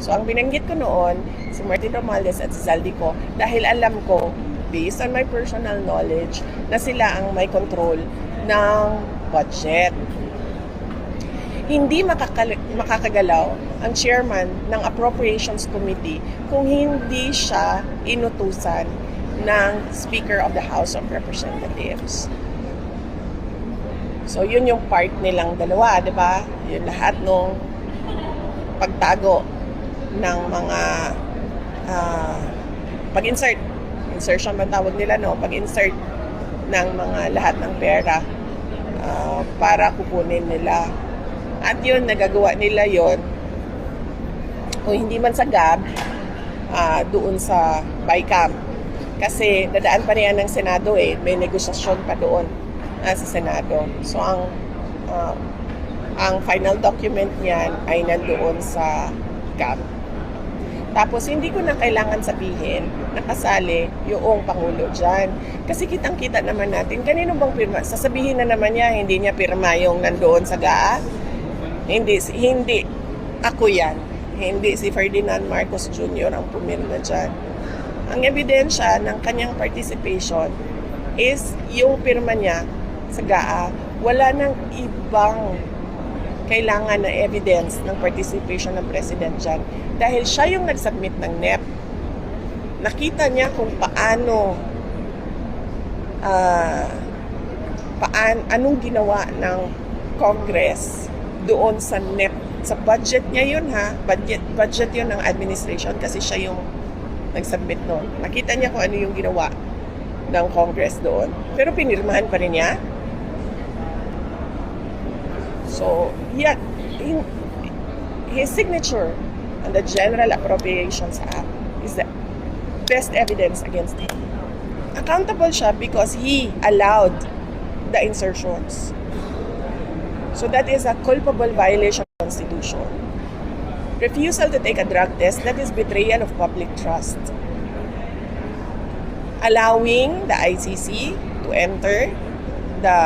So ang binanggit ko noon, si Martin Romualdez at si Zaldico, dahil alam ko, based on my personal knowledge, na sila ang may control ng budget. Hindi makakagalaw ang chairman ng Appropriations Committee kung hindi siya inutusan ng Speaker of the House of Representatives. So, yun yung part nilang dalawa, di ba? Yun lahat nung pagtago ng mga insertion ba tawag nila, no? Pag-insert ng mga lahat ng pera para kukunin nila. At yun, nagagawa nila yun, kung hindi man sa GAB, doon sa BICAM. Kasi dadaan pa niyan ng Senado may negosasyon pa doon sa Senado. So ang final document niyan ay nandoon sa GAB. Tapos hindi ko na kailangan sabihin na kasali yung Pangulo dyan. Kasi kitang-kita naman natin, kanino bang pirma? Sasabihin na naman niya, hindi niya pirma yung nandoon sa GAA. Hindi ako yan. Hindi si Ferdinand Marcos Jr. ang pumirma dyan. Ang ebidensya ng kanyang participation is yung pirma niya sa GAA. Wala nang ibang kailangan na evidence ng participation ng President dyan. Dahil siya yung nag-submit ng NEP. Nakita niya kung anong ginawa ng Congress doon sa NEP. Sa budget niya yun budget yun ng administration kasi siya yung nag-submit noon. Nakita niya kung ano yung ginawa ng Congress doon. Pero pinirmahan pa rin niya. So, yeah, his signature on the General Appropriations Act is the best evidence against him. Accountable siya because he allowed the insertions. So that is a culpable violation of the Constitution. Refusal to take a drug test, that is betrayal of public trust. Allowing the ICC to enter the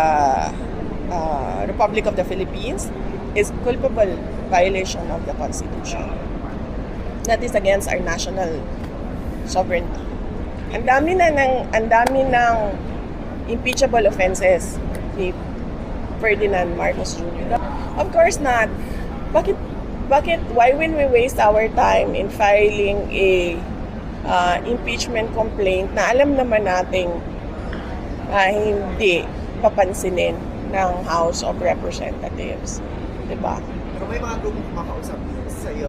Republic of the Philippines is culpable violation of the Constitution. That is against our national sovereignty. Ang dami ng impeachable offenses ni Ferdinand Marcos Jr. Of course not. Why will we waste our time in filing a impeachment complaint na alam naman nating hindi papansinin ng House of Representatives? Diba? Pero may mga grupong kumakausap